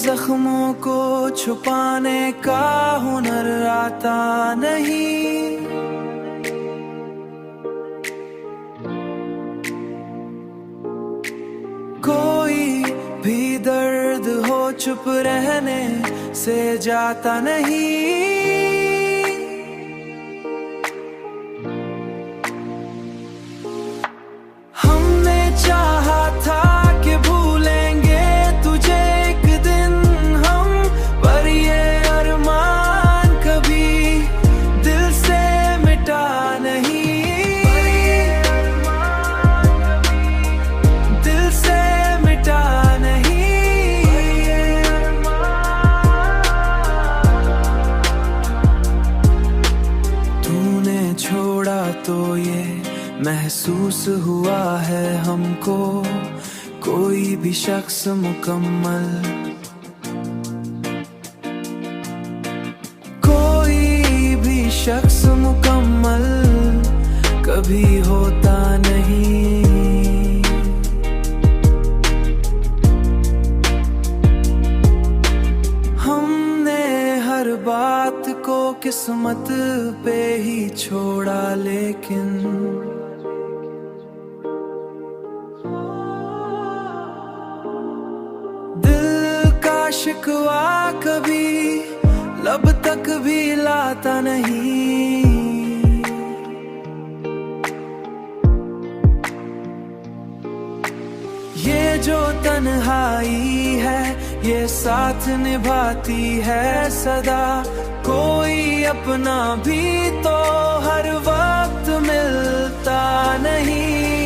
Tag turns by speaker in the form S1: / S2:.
S1: जख्मों को छुपाने का हुनर आता नहीं। कोई भी दर्द हो चुप रहने से जाता नहीं। हमने चाहा था कि भूलेंगे तुझे एक दिन हम, पर ये अरमान कभी दिल से मिटा नहीं। दिल से मिटा नहीं। तूने छोड़ा तो ये महसूस हुआ है हमको, कोई भी शख्स मुकम्मल, कोई भी शख्स मुकम्मल कभी होता नहीं। हमने हर बात को किस्मत पे ही छोड़ा, लेकिन शिकवा कभी लब तक भी लाता नहीं। ये जो तन्हाई है ये साथ निभाती है सदा, कोई अपना भी तो हर वक्त मिलता नहीं।